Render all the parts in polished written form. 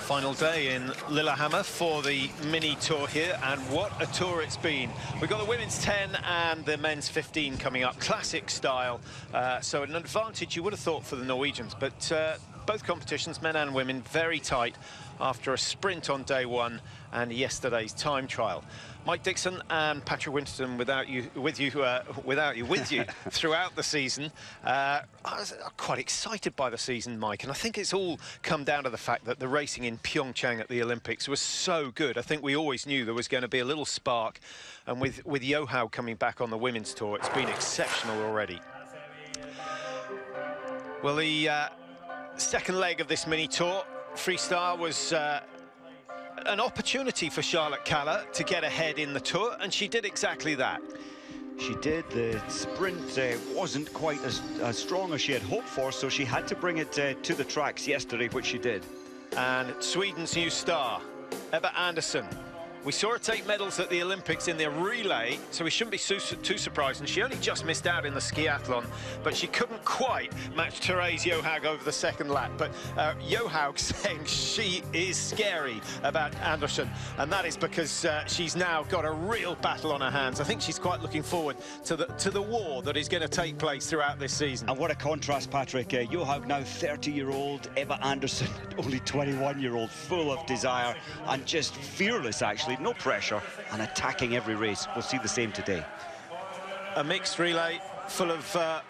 Final day in Lillehammer for the mini tour here, and what a tour it's been. We've got the women's 10 and the men's 15 coming up, classic style, so an advantage you would have thought for the Norwegians, but both competitions, men and women, very tight after a sprint on day one and yesterday's time trial. Mike Dixon and Patrick Winterton with you throughout the season. I was quite excited by the season, Mike, and I think it's all come down to the fact that the racing in Pyeongchang at the Olympics was so good. I think we always knew there was going to be a little spark, and with Johaug coming back on the women's tour, it's been exceptional already. Well, the second leg of this mini tour, freestyle, was an opportunity for Charlotte Kalla to get ahead in the tour, and she did exactly that. She did. The sprint wasn't quite as strong as she had hoped for, so she had to bring it to the tracks yesterday, which she did. And Sweden's new star, Ebba Andersson. We saw her take medals at the Olympics in the relay, so we shouldn't be too surprised. And she only just missed out in the skiathlon, but she couldn't quite match Therese Johaug over the second lap. But Johaug saying she is scary about Andersson, and that is because she's now got a real battle on her hands. I think she's quite looking forward to the war that is going to take place throughout this season. And what a contrast, Patrick. Johaug now 30-year-old, Ebba Andersson only 21-year-old, full of desire and just fearless, actually. No pressure and attacking every race. We'll see the same today. A mixed relay full of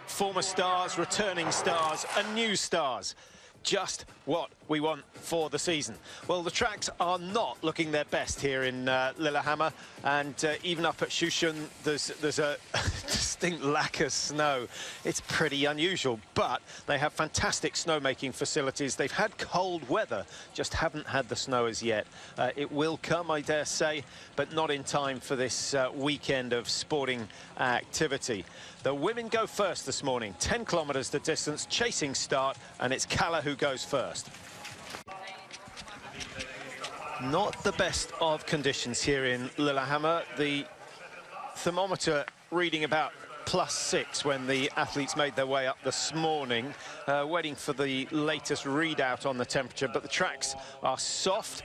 former stars, returning stars and new stars. Just what we want for the season. Well, the tracks are not looking their best here in Lillehammer, and even up at Sjusjøen there's a distinct lack of snow. It's pretty unusual, but they have fantastic snowmaking facilities. They've had cold weather, just haven't had the snow as yet. It will come, I dare say, but not in time for this weekend of sporting activity. The women go first this morning, 10 kilometers the distance, chasing start, and it's Kalla who goes first. Not the best of conditions here in Lillehammer. The thermometer reading about +6 when the athletes made their way up this morning, waiting for the latest readout on the temperature. But the tracks are soft,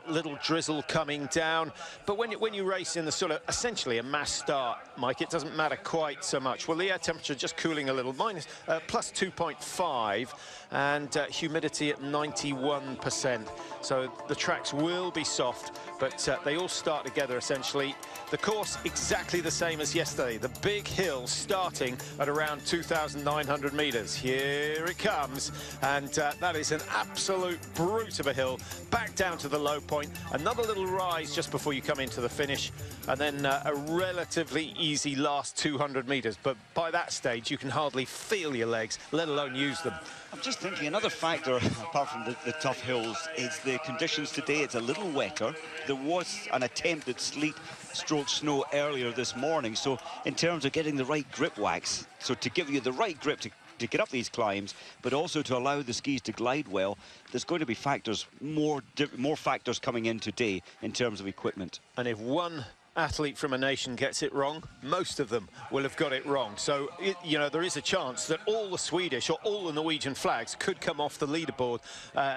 little drizzle coming down. But when you race in the sort of essentially a mass start, Mike, it doesn't matter quite so much. Well, the air temperature just cooling a little, +2.5, and humidity at 91%. So the tracks will be soft, but they all start together essentially. The course exactly the same as yesterday. The big hill starting at around 2,900 meters. Here it comes, and that is an absolute brute of a hill. Back down to the low point, another little rise just before you come into the finish, and then a relatively easy last 200 meters. But by that stage, you can hardly feel your legs, let alone use them. I'm just thinking another factor, apart from the tough hills, is the conditions today. It's a little wetter. There was an attempt at sleet stroke snow earlier this morning, so in terms of getting the right grip wax, so to give you the right grip to get up these climbs, but also to allow the skis to glide well, there's going to be factors, more factors coming in today in terms of equipment. And if one athlete from a nation gets it wrong, most of them will have got it wrong. So, you know, there is a chance that all the Swedish or all the Norwegian flags could come off the leaderboard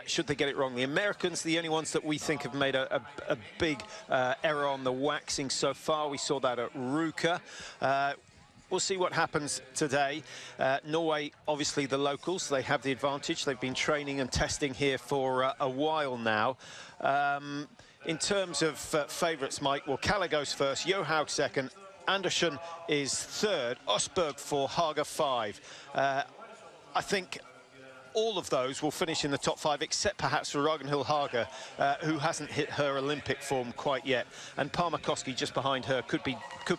should they get it wrong. The Americans, the only ones that we think have made a big error on the waxing so far. We saw that at Ruka. We'll see what happens today. Norway, obviously the locals, they have the advantage. They've been training and testing here for a while now. In terms of favourites, Mike, well, Kalla goes first, Johaug second, Andersson is third, Osberg 4, Haga 5. I think all of those will finish in the top 5, except perhaps for Ragnhild Haga, who hasn't hit her Olympic form quite yet. And Parmakoski just behind her could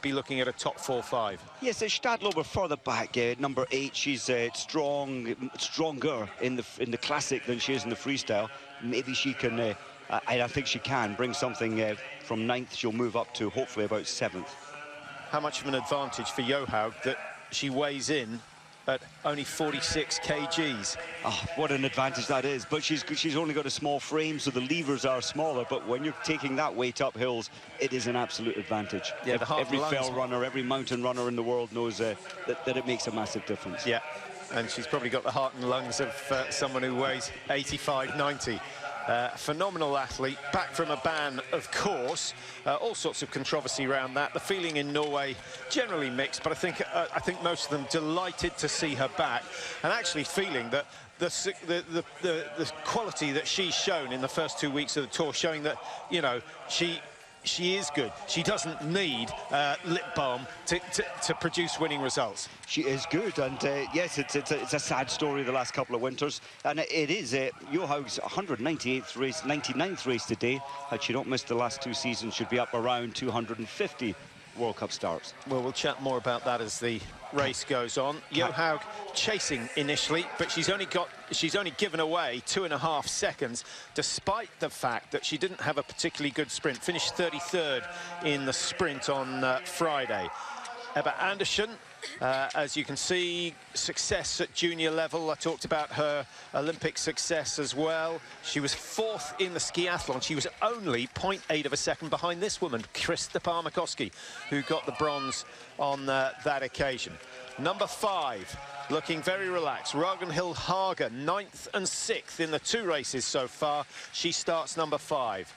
be looking at a top 4-5. Yes, Stadlober further back, number 8. She's stronger in the classic than she is in the freestyle. Maybe she can. I think she can bring something from 9th. She'll move up to hopefully about 7th. How much of an advantage for Johaug that she weighs in at only 46 kgs. Oh, what an advantage that is. But she's only got a small frame, so the levers are smaller. But when you're taking that weight up hills, it is an absolute advantage. Yeah, every fell runner, every mountain runner in the world knows that it makes a massive difference. Yeah, and she's probably got the heart and lungs of someone who weighs 85, 90. Phenomenal athlete, back from a ban, of course. All sorts of controversy around that. The feeling in Norway generally mixed, but I think most of them delighted to see her back, and actually feeling that the quality that she's shown in the first 2 weeks of the tour, showing that, you know, she is good. She doesn't need lip balm to produce winning results. She is good, and yes, it's a sad story the last couple of winters, and it is Johaug's 198th race, 99th race today. Had she not missed the last 2 seasons, should be up around 250 World Cup starts. Well, we'll chat more about that as the race goes on. Johaug chasing initially, but she's only given away 2.5 seconds, despite the fact that she didn't have a particularly good sprint. Finished 33rd in the sprint on Friday. Ebba Andersson, as you can see, success at junior level. I talked about her Olympic success as well. She was 4th in the skiathlon. She was only 0.8 of a second behind this woman, Krista Parmakoski, who got the bronze on that occasion. Number 5, looking very relaxed, Ragnhild Haga, 9th and 6th in the 2 races so far. She starts number 5.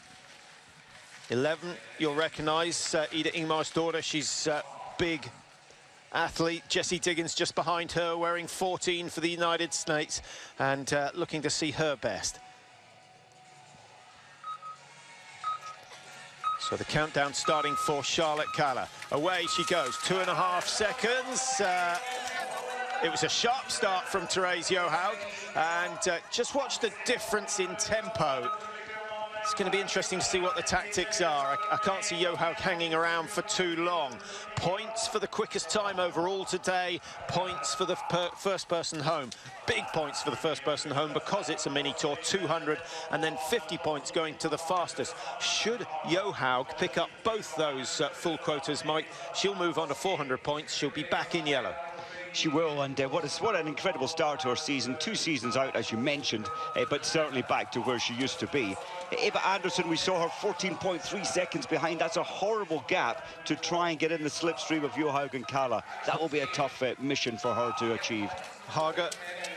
11, you'll recognise Ida Ingmarsdottir. She's big athlete. Jessie Diggins just behind her, wearing 14 for the United States, and looking to see her best. So the countdown starting for Charlotte Kalla. Away she goes, 2.5 seconds. It was a sharp start from Therese Johaug, and just watch the difference in tempo. It's going to be interesting to see what the tactics are. I can't see Johaug hanging around for too long. Points for the quickest time overall today. Points for the first person home. Big points for the first person home because it's a mini tour, 200, and then 50 points going to the fastest. Should Johaug pick up both those full quotas, Mike, she'll move on to 400 points. She'll be back in yellow. She will, and what an incredible start to her season. 2 seasons out, as you mentioned, but certainly back to where she used to be. Ebba Andersson, we saw her 14.3 seconds behind. That's a horrible gap to try and get in the slipstream of Johaug and Kalla. That will be a tough mission for her to achieve. Haga,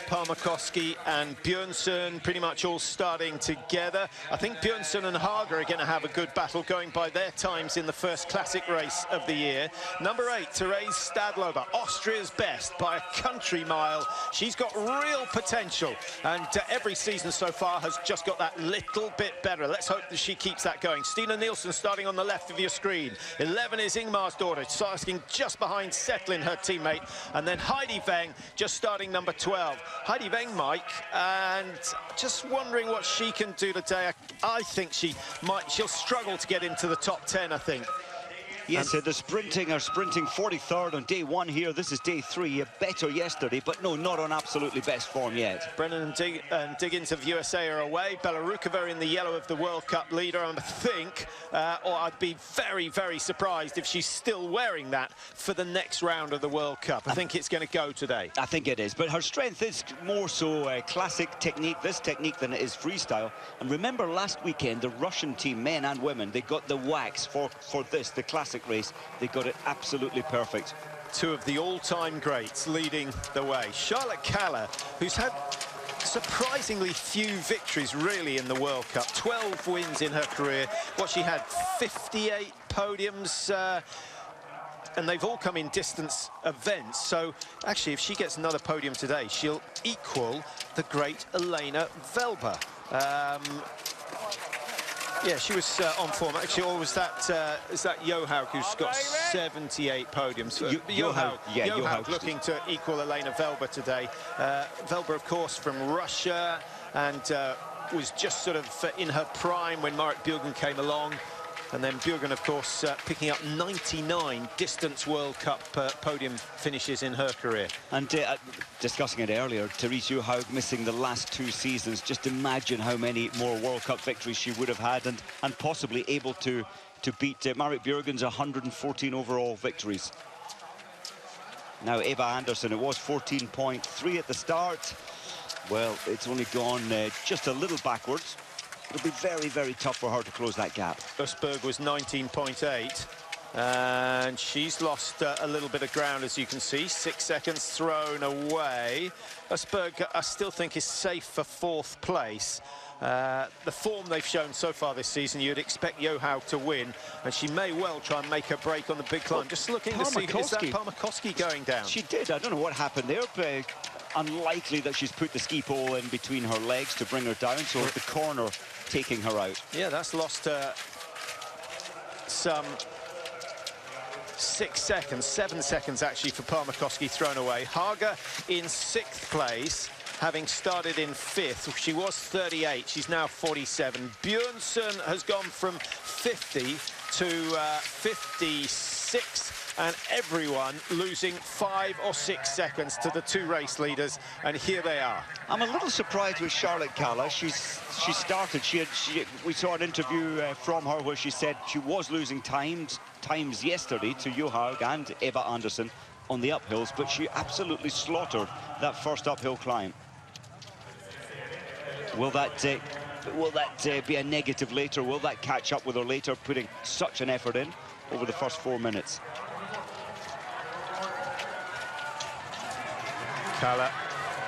Parmakoski and Björnsson pretty much all starting together. I think Björnsson and Haga are going to have a good battle going by their times in the first classic race of the year. Number 8, Therese Stadlober, Austria's best by a country mile. She's got real potential, and every season so far has just got that little bit better. Let's hope that she keeps that going. Stina Nielsen starting on the left of your screen. 11 is Ingmarsdottir, starting just behind Setlin, her teammate, and then Heidi Weng just starting number 12. Heidi Weng, Mike, and just wondering what she can do today. I think she'll struggle to get into the top 10, I think. Yes, the sprinting 43rd on day 1 here. This is day 3. Better yesterday, but no, not on absolutely best form yet. Brennan and Diggins of USA are away. Belarukova in the yellow of the World Cup leader, I think, or I'd be very, very surprised if she's still wearing that for the next round of the World Cup. I think it's going to go today. I think it is, but her strength is more so classic technique, this technique, than it is freestyle. And remember last weekend, the Russian team, men and women, they got the wax for this, the classic race. They got it absolutely perfect. 2 of the all-time greats leading the way. Charlotte Kalla, who's had surprisingly few victories really in the World Cup. 12 wins in her career. What she had, 58 podiums, and they've all come in distance events. So actually, if she gets another podium today, she'll equal the great Elena Velber. Yeah, she was on form. Actually, or is that Johaug who's got 78 podiums? Johaug looking to equal Elena Velber today. Velber, of course, from Russia, and was just sort of in her prime when Marit Bjørgen came along. And then Bjørgen, of course, picking up 99 distance World Cup podium finishes in her career. And discussing it earlier, Therese Johaug missing the last 2 seasons. Just imagine how many more World Cup victories she would have had, and possibly able to beat Marit Bjørgen's 114 overall victories. Now, Ebba Andersson, it was 14.3 at the start. Well, it's only gone just a little backwards. It'll be very, very tough for her to close that gap. Østberg was 19.8, and she's lost a little bit of ground, as you can see. 6 seconds thrown away. Østberg, I still think, is safe for 4th place. The form they've shown so far this season, you'd expect Johaug to win, and she may well try and make her break on the big climb. Just looking to see, is that Palmakoski going down? She did. I don't know what happened there, but unlikely that she's put the ski pole in between her legs to bring her down, so the corner taking her out. Yeah, that's lost some 6 seconds, 7 seconds actually for Palmakoski thrown away. Haga in 6th place, having started in 5th. She was 38, she's now 47. Björnsson has gone from 50 to 56, and everyone losing 5 or 6 seconds to the 2 race leaders, and here they are. I'm a little surprised with Charlotte Kalla. She started, we saw an interview from her where she said she was losing times yesterday to Johaug and Eva Andersson on the uphills, but she absolutely slaughtered that first uphill climb. Will that be a negative later? Will that catch up with her later, putting such an effort in over the first 4 minutes? Kalla,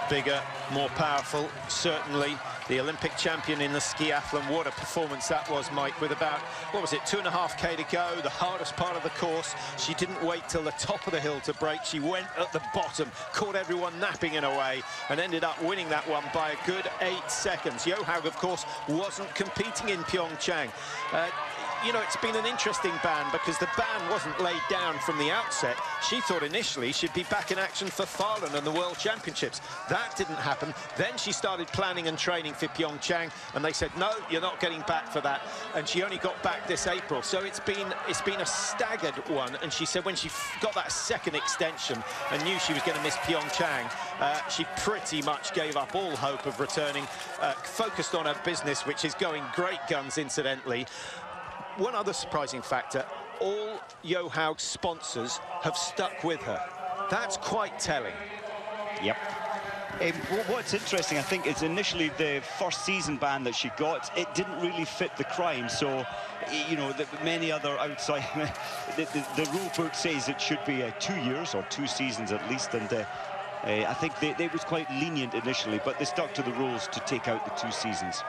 bigger, more powerful, certainly. The Olympic champion in the skiathlon. What a performance that was, Mike, with about, what was it, 2.5K to go, the hardest part of the course. She didn't wait till the top of the hill to break. She went at the bottom, caught everyone napping in a way, and ended up winning that one by a good 8 seconds. Johaug, of course, wasn't competing in Pyeongchang. You know, it's been an interesting ban because the ban wasn't laid down from the outset. She thought initially she'd be back in action for Falun and the World Championships. That didn't happen. Then she started planning and training for Pyeongchang, and they said, no, you're not getting back for that. And she only got back this April. So it's been a staggered one. And she said when she got that second extension and knew she was going to miss Pyeongchang, she pretty much gave up all hope of returning, focused on her business, which is going great guns, incidentally. One other surprising factor, all Johaug's sponsors have stuck with her. That's quite telling. Yep. What's interesting, I think, is initially the first season ban that she got, it didn't really fit the crime. So, you know, many other outside, the rule book says it should be 2 years or 2 seasons at least. And I think they was quite lenient initially, but they stuck to the rules to take out the 2 seasons.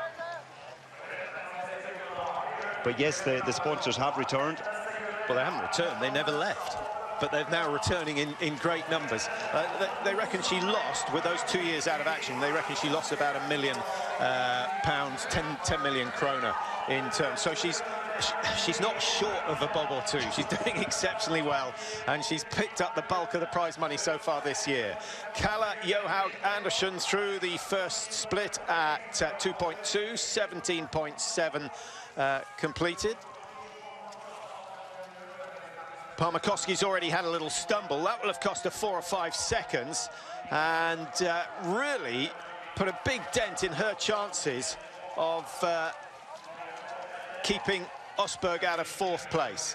But yes, the sponsors have returned. Well, they haven't returned, they never left. But they're now returning in great numbers. They reckon she lost, with those 2 years out of action, they reckon she lost about £1 million, 10 million kroner in terms. So she's not short of a bob or two. She's doing exceptionally well, and she's picked up the bulk of the prize money so far this year. Kalla, Johaug, Andersson through the first split at 2.2, 17.7 completed. Palmakoski's already had a little stumble. That will have cost her 4 or 5 seconds and really put a big dent in her chances of keeping Osberg out of 4th place.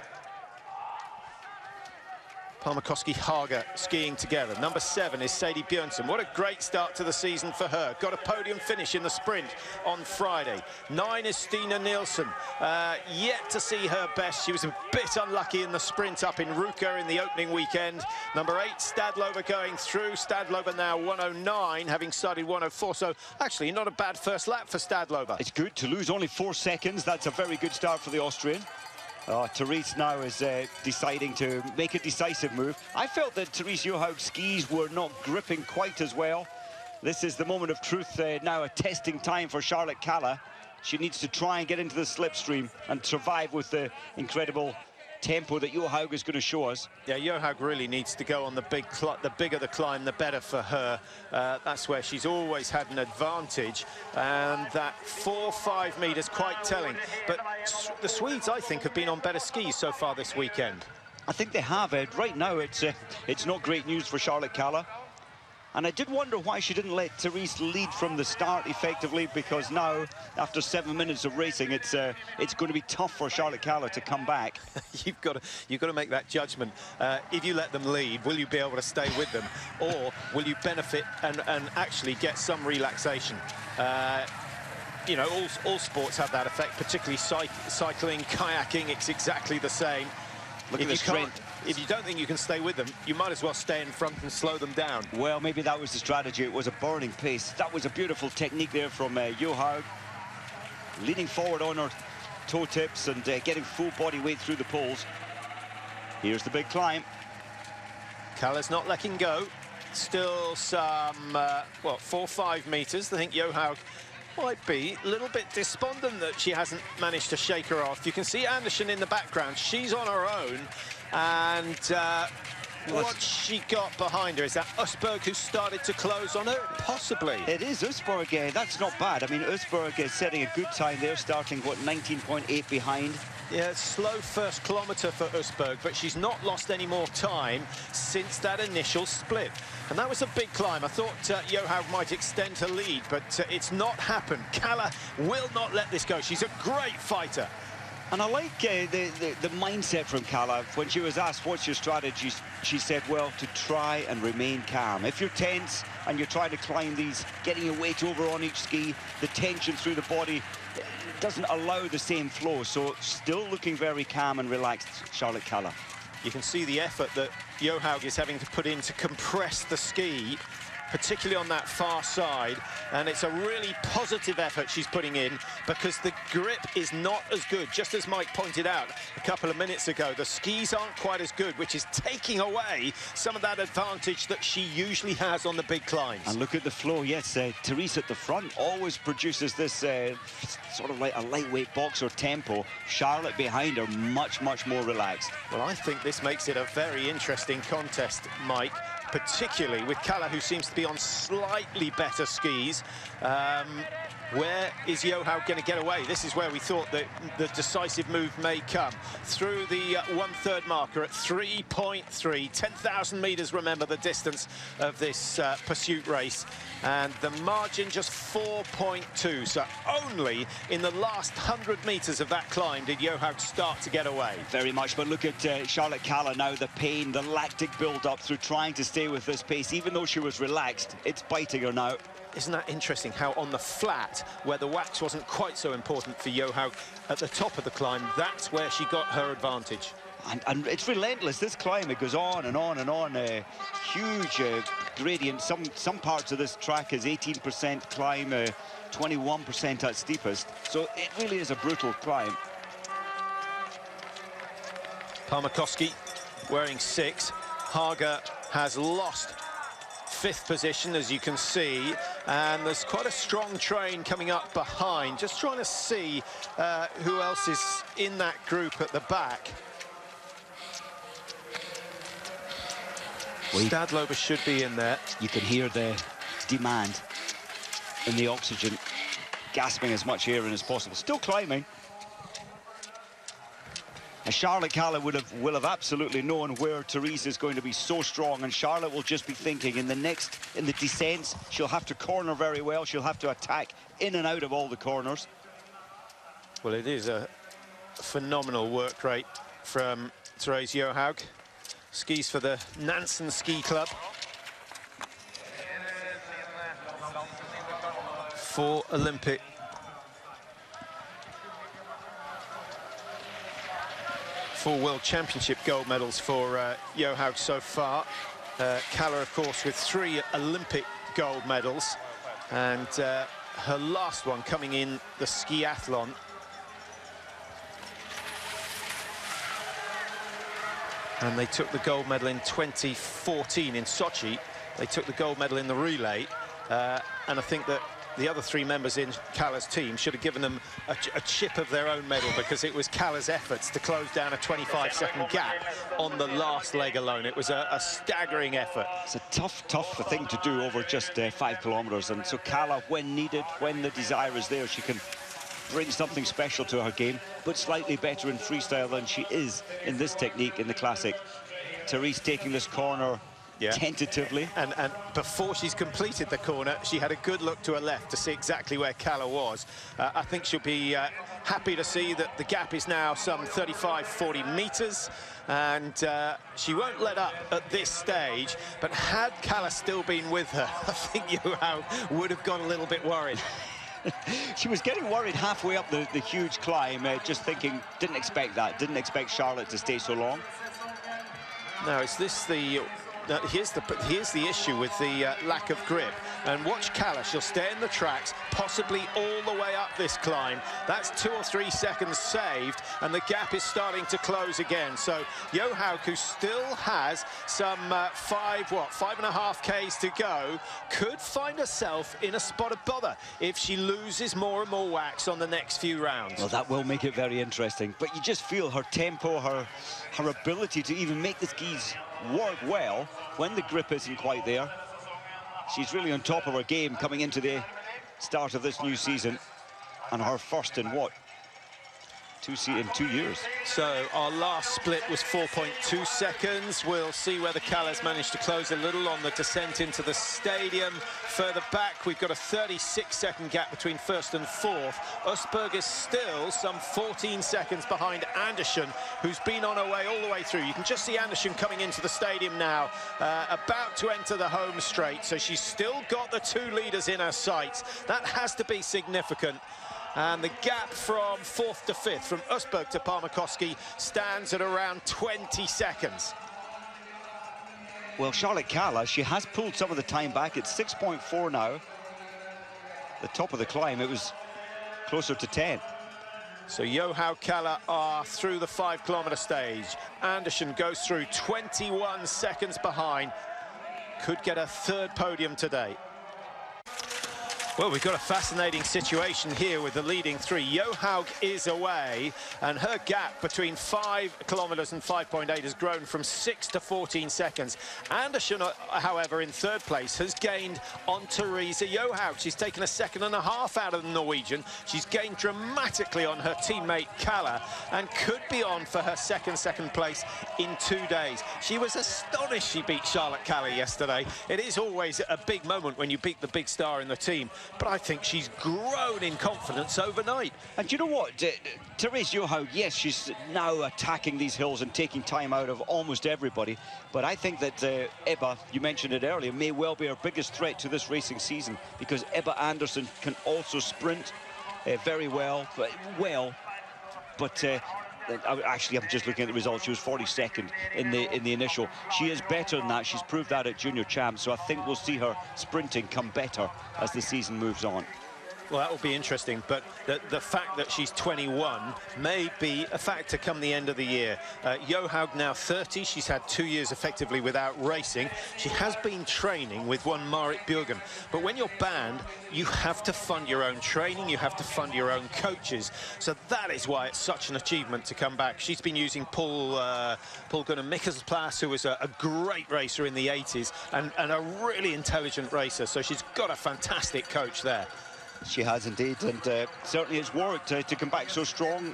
Palmakoski, Haga skiing together. Number 7 is Sadie Björnsson. What a great start to the season for her. Got a podium finish in the sprint on Friday. 9 is Stina Nielsen. Yet to see her best. She was a bit unlucky in the sprint up in Ruka in the opening weekend. Number 8, Stadlober going through. Stadlober now 109, having started 104. So actually not a bad first lap for Stadlober. It's good to lose only 4 seconds. That's a very good start for the Austrian. Therese now is deciding to make a decisive move. I felt that Therese Johaug's skis were not gripping quite as well. This is the moment of truth, now a testing time for Charlotte Kalla. She needs to try and get into the slipstream and survive with the incredible tempo that Johaug is going to show us. Yeah, Johaug really needs to go on the bigger the climb, the better for her. That's where she's always had an advantage, and that 4-5 meters quite telling. But the Swedes, I think, have been on better skis so far this weekend. I think they have, Ed. Right now, it's not great news for Charlotte Kalla. And I did wonder why she didn't let Therese lead from the start effectively, because now, after 7 minutes of racing, it's going to be tough for Charlotte Kalla to come back. You've got to make that judgment. If you let them lead, will you be able to stay with them, or will you benefit and actually get some relaxation? You know, all sports have that effect, particularly cycling, kayaking. It's exactly the same. Look at the strength. If you don't think you can stay with them, you might as well stay in front and slow them down. Well, maybe that was the strategy. It was a burning pace. That was a beautiful technique there from Johaug. leaning forward on her toe tips and getting full body weight through the poles. Here's the big climb. Kalla's not letting go. Still some, what, 4 or 5 meters. I think Johaug might be a little bit despondent that she hasn't managed to shake her off. You can see Anderson in the background. She's on her own. And what she got behind her, is that Usberg who started to close on her? Possibly. It is Usberg. That's not bad. I mean, Usberg is setting a good time there, starting, what, 19.8 behind. Yeah, slow first kilometre for Usberg, but she's not lost any more time since that initial split. And that was a big climb. I thought Johaug might extend her lead, but it's not happened. Kalla will not let this go. She's a great fighter. And I like the mindset from Kalla. When she was asked, what's your strategy, she said, well, to try and remain calm. If you're tense and you're trying to climb these, getting your weight over on each ski, the tension through the body doesn't allow the same flow. So still looking very calm and relaxed, Charlotte Kalla. You can see the effort that Johaug is having to put in to compress the ski, particularly on that far side, and it's a really positive effort she's putting in, because the grip is not as good. Just as Mike pointed out a couple of minutes ago, the skis aren't quite as good, which is taking away some of that advantage that she usually has on the big climbs. And look at the flow. Yes, Therese at the front always produces this sort of like a lightweight boxer tempo. Charlotte behind her, much more relaxed. Well, I think this makes it a very interesting contest, Mike, particularly with Kalla, who seems to be on slightly better skis. Where is Johaug going to get away? This is where we thought that the decisive move may come. Through the 1/3 marker at 3.3, 10,000 meters, remember the distance of this pursuit race. And the margin just 4.2, so only in the last 100 meters of that climb did Johaug start to get away. Very much, but look at Charlotte Kalla now, the pain, the lactic build-up through trying to stay with this pace. Even though she was relaxed, it's biting her now. Isn't that interesting how on the flat, where the wax wasn't quite so important for Johaug, at the top of the climb, that's where she got her advantage. And it's relentless, this climb. It goes on and on and on. Huge gradient. Some parts of this track is 18% climb, 21% at steepest. So it really is a brutal climb. Parmakoski wearing 6. Haga has lost 5th position, as you can see, and there's quite a strong train coming up behind. Just trying to see who else is in that group at the back. Stadlober should be in there. You can hear the demand in the oxygen, gasping as much air in as possible. Still climbing. And Charlotte Kalla will have absolutely known where Therese is going to be so strong, and Charlotte will just be thinking in the descents, she'll have to corner very well, she'll have to attack in and out of all the corners. Well, it is a phenomenal work rate from Therese Johaug. Skis for the Nansen Ski Club. 4 Olympic. Four World Championship gold medals for Johaug so far. Kalla, of course, with 3 Olympic gold medals. And her last one coming in the skiathlon. And they took the gold medal in 2014 in Sochi. They took the gold medal in the relay. And I think that the other 3 members in Kalla's team should have given them a chip of their own medal, because it was Kalla's efforts to close down a 25-second gap on the last leg alone. It was a staggering effort. It's a tough thing to do over just 5 kilometers. And so Kalla, when needed, when the desire is there, she can bring something special to her game, but slightly better in freestyle than she is in this technique in the classic. Therese taking this corner tentatively. And before she's completed the corner, she had a good look to her left to see exactly where Kalla was. I think she'll be happy to see that the gap is now some 35-40 meters, and she won't let up at this stage. But had Kalla still been with her, I think Johaug would have gone a little bit worried. She was getting worried halfway up the huge climb, just thinking, didn't expect that, didn't expect Charlotte to stay so long. Now, is this the here's the issue with the lack of grip. And watch Calla, she'll stay in the tracks, possibly all the way up this climb. That's 2 or 3 seconds saved, and the gap is starting to close again. So Johaug, who still has some 5.5 Ks to go, could find herself in a spot of bother if she loses more and more wax on the next few rounds. Well, that will make it very interesting. But you just feel her tempo, her ability to even make the skis work well when the grip isn't quite there. She's really on top of her game coming into the start of this new season, and her first in what? 2 years. So our last split was 4.2 seconds. We'll see whether Calla's managed to close a little on the descent into the stadium. Further back, we've got a 36-second gap between first and fourth. Østberg is still some 14 seconds behind Andersen, who's been on her way all the way through. You can just see Andersen coming into the stadium now, about to enter the home straight. So she's still got the 2 leaders in her sights. That has to be significant. And the gap from fourth to fifth, from Østberg to Palmakoski, stands at around 20 seconds. Well, Charlotte Calla, she has pulled some of the time back. It's 6.4 now. The top of the climb, it was closer to 10. So Johaug, Calla are through the 5-kilometer stage. Andersen goes through 21 seconds behind. Could get a 3rd podium today. Well, we've got a fascinating situation here with the leading 3. Johaug is away, and her gap between 5 kilometers and 5.8 has grown from 6 to 14 seconds. Andersen, however, in 3rd place, has gained on Therese Johaug. She's taken a 1.5 seconds out of the Norwegian. She's gained dramatically on her teammate Calla, and could be on for her second place in 2 days. She was astonished she beat Charlotte Calla yesterday. It is always a big moment when you beat the big star in the team. But I think she's grown in confidence overnight. And you know what? Therese Johaug, yes, she's now attacking these hills and taking time out of almost everybody. But I think that Ebba, you mentioned it earlier, may well be our biggest threat to this racing season, because Ebba Andersen can also sprint very well. Actually, I'm just looking at the results. She was 42nd in the initial. She is better than that. She's proved that at Junior Champs. So I think we'll see her sprinting come better as the season moves on. Well, that will be interesting, but the fact that she's 21 may be a factor come the end of the year. Johaug now 30. She's had 2 years effectively without racing. She has been training with one Marit Bjørgen. But when you're banned, you have to fund your own training. You have to fund your own coaches. So that is why it's such an achievement to come back. She's been using Paul Gunnar Mikkelsplas, who was a great racer in the 80s and a really intelligent racer. So she's got a fantastic coach there. She has indeed, and certainly it's worked to come back so strong.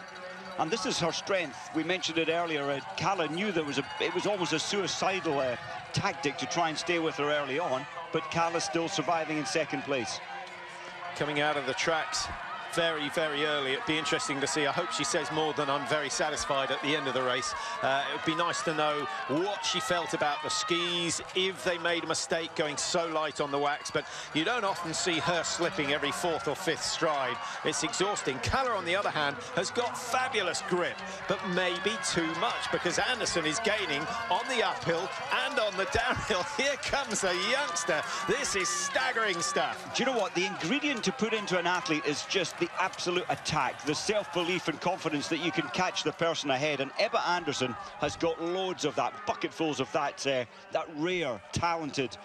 And this is her strength. We mentioned it earlier. Calla knew it was almost a suicidal tactic to try and stay with her early on, but Calla's still surviving in 2nd place. Coming out of the tracks very, very early. It'd be interesting to see. I hope she says more than I'm very satisfied at the end of the race. It would be nice to know what she felt about the skis, if they made a mistake going so light on the wax, but you don't often see her slipping every 4th or 5th stride. It's exhausting. Calla, on the other hand, has got fabulous grip, but maybe too much, because Andersen is gaining on the uphill and on the downhill. Here comes a youngster. This is staggering stuff. Do you know what? The ingredient to put into an athlete is just the absolute attack, the self-belief and confidence that you can catch the person ahead, and Ebba Andersen has got loads of that, bucketfuls of that, that rare, talented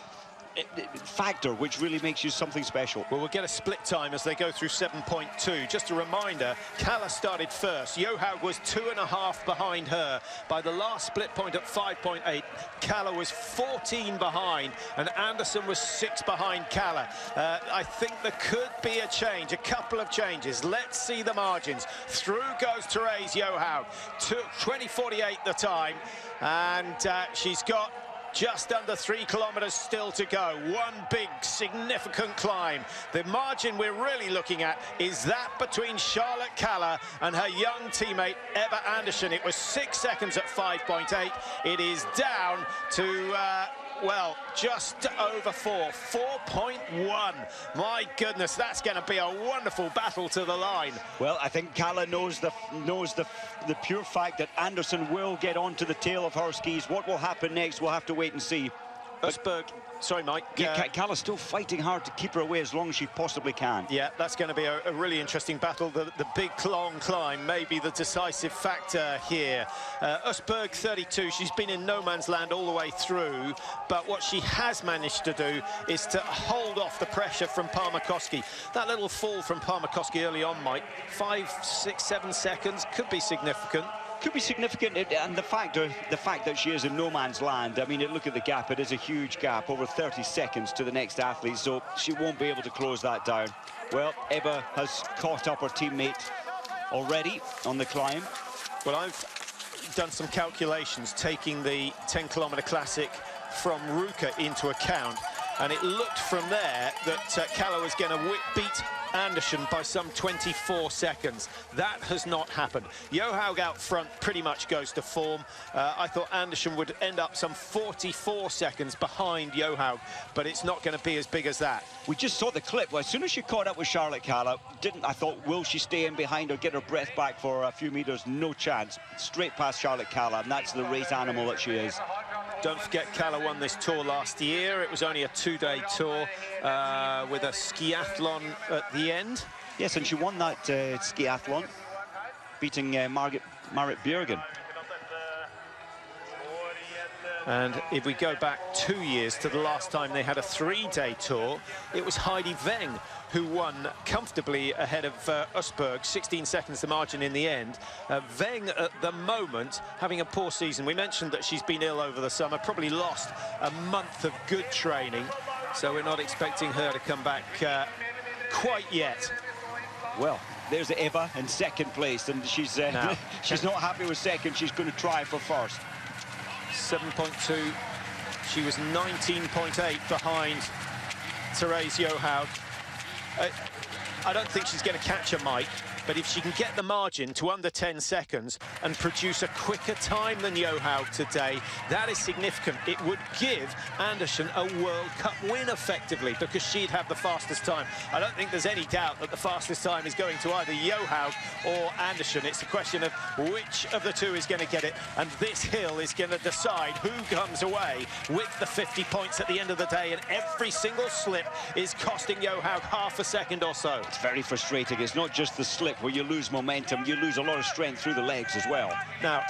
factor, which really makes you something special. Well, we'll get a split time as they go through 7.2. Just a reminder, Calla started first. Johaug was 2.5 behind her. By the last split point at 5.8, Calla was 14 behind, and Andersen was 6 behind Calla. I think there could be a change, a couple of changes. Let's see the margins. Through goes Therese Johaug, 20:48 the time, and she's got just under 3 kilometers still to go. One big, significant climb. The margin we're really looking at is that between Charlotte Calla and her young teammate, Ebba Andersen. It was 6 seconds at 5.8. It is down to, well, just over 4.1. My goodness, that's going to be a wonderful battle to the line. Well, I think Calla knows the pure fact that Andersen will get onto the tail of her skis. What will happen next, we'll have to wait and see. Usberg, sorry, Mike. Yeah, Cala's still fighting hard to keep her away as long as she possibly can. Yeah, that's going to be a really interesting battle. The big long climb may be the decisive factor here. Usberg, 32, she's been in no man's land all the way through, but what she has managed to do is to hold off the pressure from Parmakoski. That little fall from Parmakoski early on, Mike, 5, 6, 7 seconds, could be significant. Could be significant, and the fact that she is in no man's land, I mean, look at the gap. It is a huge gap, over 30 seconds to the next athlete, so she won't be able to close that down. Well, Ebba has caught up her teammate already on the climb. Well, I've done some calculations taking the 10-kilometre classic from Ruka into account, and it looked from there that Cala was going to beat Andersson by some 24 seconds. That has not happened. Johaug out front pretty much goes to form. I thought Andersson would end up some 44 seconds behind Johaug, but it's not going to be as big as that. We just saw the clip. Well, as soon as she caught up with Charlotte Cala, I thought, will she stay in behind or get her breath back for a few meters? No chance. Straight past Charlotte Cala, and that's the race animal that she is. Don't forget, Cala won this tour last year. It was only a 2-day tour with a skiathlon at the end. Yes, and she won that skiathlon, beating Marit Bjørgen. And if we go back 2 years to the last time they had a 3-day tour, it was Heidi Weng who won comfortably ahead of Usberg, 16 seconds the margin in the end. Weng at the moment having a poor season. We mentioned that she's been ill over the summer, probably lost a month of good training, so we're not expecting her to come back quite yet. Well, there's Ebba in second place, and she's she's not happy with second. She's going to try for first. 7.2. She was 19.8 behind Therese Johaug. I don't think she's going to catch a Mike, but if she can get the margin to under 10 seconds and produce a quicker time than Johaug today, that is significant. It would give Andersson a World Cup win, effectively, because she'd have the fastest time. I don't think there's any doubt that the fastest time is going to either Johaug or Andersson. It's a question of which of the two is going to get it, and this hill is going to decide who comes away with the 50 points at the end of the day, and every single slip is costing Johaug half a second or so. It's very frustrating. It's not just the slip where you lose momentum, you lose a lot of strength through the legs as well. Now,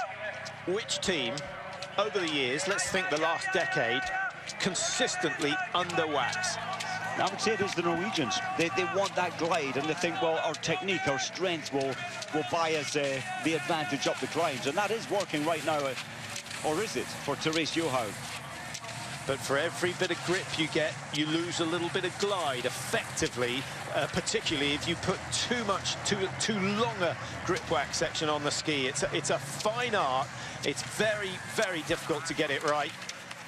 which team over the years, let's think the last decade, consistently underwhacks? I would say it is the Norwegians. They want that glide, and they think, well, our technique, our strength will buy us the advantage up the climbs, and that is working right now, or is it, for Therese Johaug? But for every bit of grip you get, you lose a little bit of glide, effectively, particularly if you put too long a grip wax section on the ski. It's a fine art. It's very, very difficult to get it right.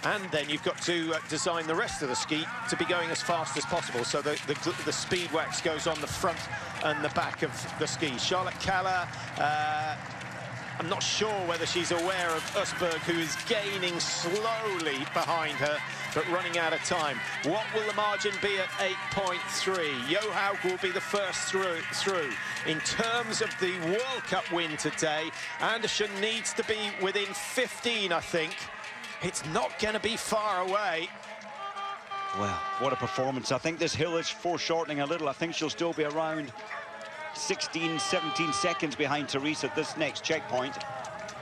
And then you've got to design the rest of the ski to be going as fast as possible. So the speed wax goes on the front and the back of the ski. Charlotte Cala, I'm not sure whether she's aware of Usberg, who is gaining slowly behind her, but running out of time. What will the margin be at 8.3? Johaug will be the first through. In terms of the World Cup win today, Andersson needs to be within 15, I think. It's not going to be far away. Well, what a performance. I think this hill is foreshortening a little. I think she'll still be around 16, 17 seconds behind Therese at this next checkpoint.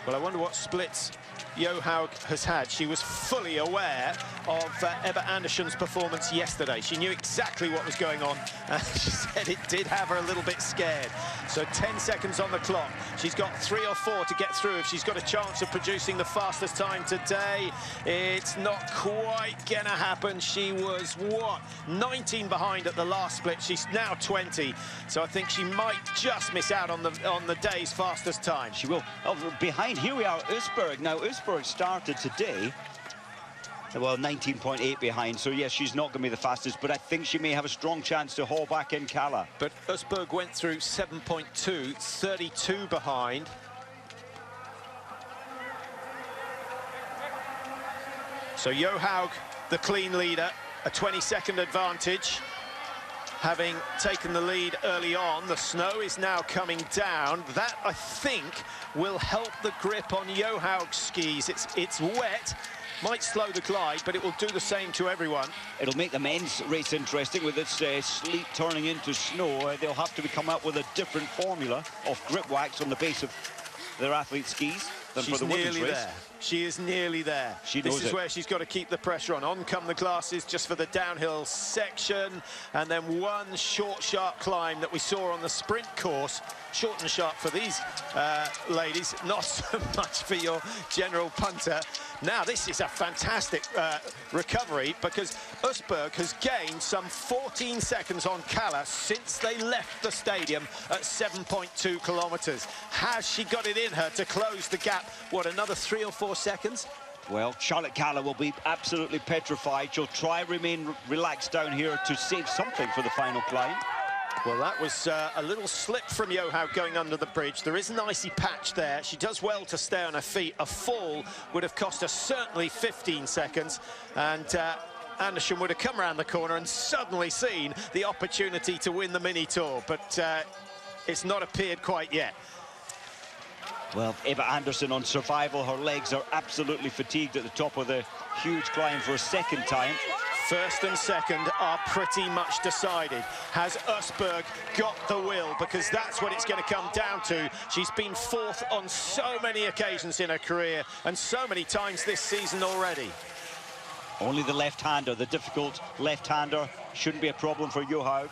Well, I wonder what splits Johaug has had. She was fully aware of Ebba Andersson's performance yesterday. She knew exactly what was going on, and she said it did have her a little bit scared. So 10 seconds on the clock. She's got 3 or 4 to get through if she's got a chance of producing the fastest time today. It's not quite gonna happen. She was, what, 19 behind at the last split. She's now 20. So I think she might just miss out on the day's fastest time. She will. Oh, behind, here we are, Usberg. Now, Usberg started today, well, 19.8 behind, so yes, she's not going to be the fastest, but I think she may have a strong chance to haul back in Cala. But Usberg went through 7.2, 32 behind. So Johaug, the clean leader, a 20-second advantage. Having taken the lead early on, the snow is now coming down. That, I think, will help the grip on Johaug's skis. It's wet, Might slow the glide, but it will do the same to everyone. It'll make the men's race interesting with this sleet turning into snow. They'll have to come up with a different formula of grip wax on the base of their athlete skis than for the women's race. There. She is nearly there. This is where she's got to keep the pressure on. On come the glasses just for the downhill section, and then one short, sharp climb that we saw on the sprint course. Short and sharp for these ladies, not so much for your general punter. Now, this is a fantastic recovery, because Usberg has gained some 14 seconds on Kalla since they left the stadium at 7.2 kilometres. Has she got it in her to close the gap? What, another 3 or 4 seconds? Well, Charlotte Kalla will be absolutely petrified. She'll try remain relaxed down here to save something for the final climb. Well, that was a little slip from Johaug going under the bridge. There is an icy patch there. She does well to stay on her feet. A fall would have cost her certainly 15 seconds. And Anderson would have come around the corner and suddenly seen the opportunity to win the mini tour. But it's not appeared quite yet. Well, Eva Andersson on survival. Her legs are absolutely fatigued at the top of the huge climb for a second time. First and second are pretty much decided. Has Usberg got the will? Because that's what it's going to come down to. She's been fourth on so many occasions in her career, and so many times this season already. Only the left-hander, the difficult left-hander, shouldn't be a problem for Johaug.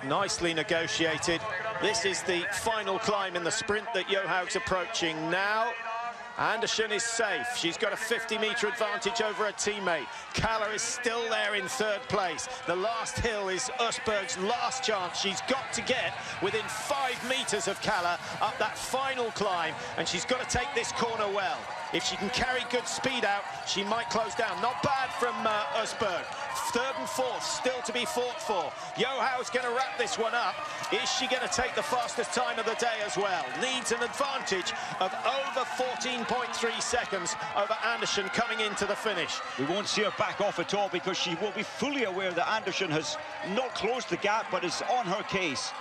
Nicely negotiated. This is the final climb in the sprint that Johaug's approaching now. Anderson is safe. She's got a 50-metre advantage over her teammate. Kalla is still there in third place. The last hill is Usberg's last chance. She's got to get within 5 metres of Kalla up that final climb, and she's got to take this corner well. If she can carry good speed out, she might close down. Not bad from Usberg. Third and fourth still to be fought for. Johaug's going to wrap this one up. Is she going to take the fastest time of the day as well? Needs an advantage of over 14.3 seconds over Anderson coming into the finish. We won't see her back off at all, because she will be fully aware that Anderson has not closed the gap but is on her case.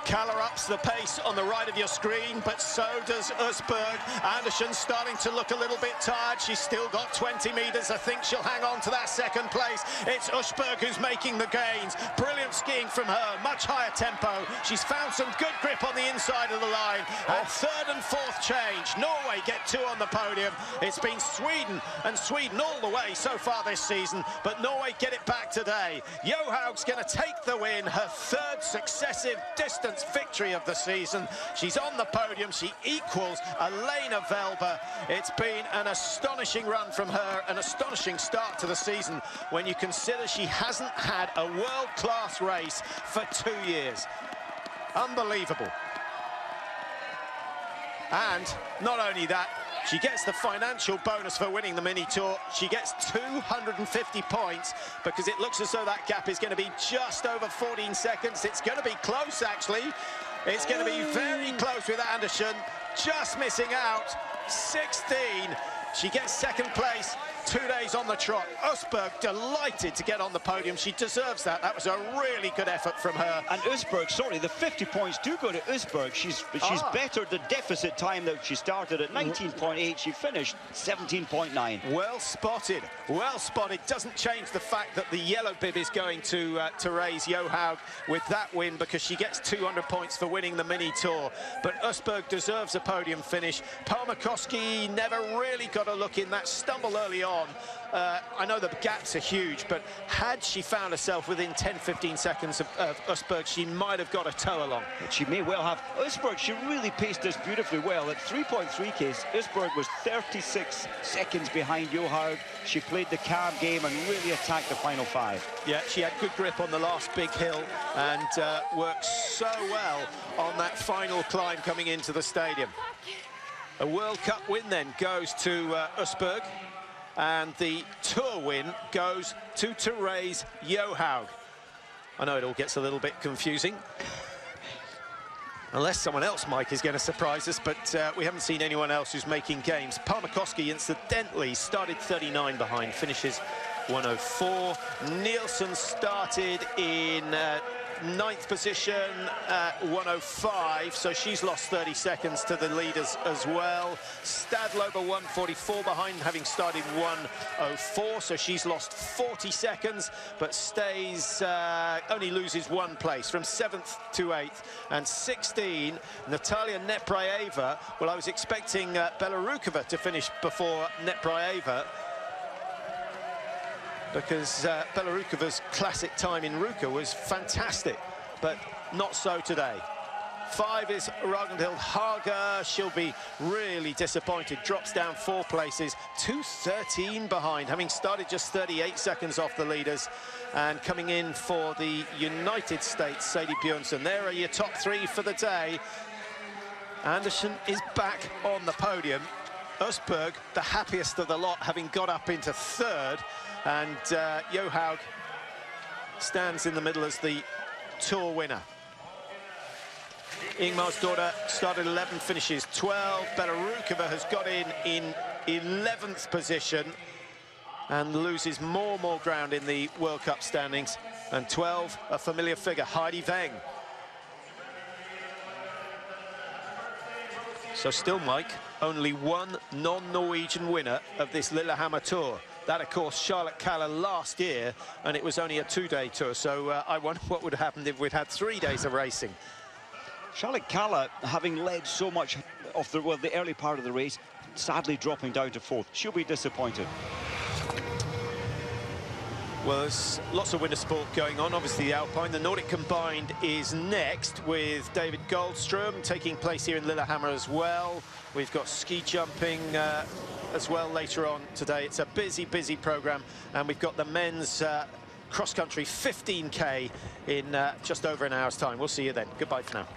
Kalla ups the pace on the right of your screen, but so does Usberg. Anderson starting to look a little bit tired. She's still got 20 metres. I think she'll hang on to that second place. It's Usberg who's making the gains. Brilliant skiing from her, much higher tempo. She's found some good grip on the inside of the line. And third and fourth change. Norway get 2 on the podium. It's been Sweden and Sweden all the way so far this season, but Norway get it back today. Johaug's going to take the win, her third successive distance victory of the season. She's on the podium. She equals Elena Velber. It's been an astonishing run from her, an astonishing start to the season when you consider she hasn't had a world-class race for 2 years. Unbelievable. And not only that, she gets the financial bonus for winning the mini tour. She gets 250 points, because it looks as though that gap is going to be just over 14 seconds. It's going to be close, actually. It's going to be very close with Anderson. Just missing out. 16. She gets second place. 2 days on the trot. Usberg delighted to get on the podium. She deserves that. That was a really good effort from her. And Usberg, sorry, the 50 points do go to Usberg. She's bettered the deficit time that she started at 19.8. She finished 17.9. Well spotted. Well spotted. Doesn't change the fact that the yellow bib is going to raise Johaug with that win, because she gets 200 points for winning the mini tour. But Usberg deserves a podium finish. Palmakoski never really got a look in. That stumble early on. I know the gaps are huge, but had she found herself within 10-15 seconds of Usberg, she might have got a toe along. But she may well have. Usberg, she really paced this beautifully well. At 3.3 Ks, Usberg was 36 seconds behind Johaug. She played the calm game and really attacked the final 5. Yeah, she had good grip on the last big hill and worked so well on that final climb coming into the stadium. A World Cup win then goes to Usberg. And the tour win goes to Therese Johaug. I know it all gets a little bit confusing. Unless someone else, Mike, is going to surprise us, but we haven't seen anyone else who's making games. Palmakoski, incidentally, started 39 behind, finishes 104. Nielsen started in ninth position at 1:05, so she's lost 30 seconds to the leaders as well. Stadlober 1:44 behind, having started 1:04, so she's lost 40 seconds, but stays, only loses 1 place from 7th to 8th. And 16, Natalia Nepraeva. Well, I was expecting Belarukova to finish before Nepraeva, because Belarukova's classic time in Ruka was fantastic, but not so today. 5 is Ragnhild Haga. She'll be really disappointed. Drops down 4 places, 2:13 behind, having started just 38 seconds off the leaders. And coming in for the United States, Sadie Bjornsson. There are your top 3 for the day. Anderson is back on the podium. Østberg, the happiest of the lot, having got up into 3rd. And Johaug stands in the middle as the Tour winner. Ingmar's daughter started 11, finishes 12. Belarukova has got in 11th position and loses more ground in the World Cup standings. And 12, a familiar figure, Heidi Weng. So still, Mike, only one non-Norwegian winner of this Lillehammer Tour. That, of course, Charlotte Kalla last year, and it was only a 2-day tour. So I wonder what would have happened if we'd had 3 days of racing. Charlotte Kalla, having led so much of the early part of the race, sadly dropping down to 4th. She'll be disappointed. Well, there's lots of winter sport going on. Obviously, the Alpine. The Nordic Combined is next, with David Goldström taking place here in Lillehammer as well. We've got ski jumping as well later on today. It's a busy program, and we've got the men's cross-country 15K in just over an hour's time. We'll see you then. Goodbye for now.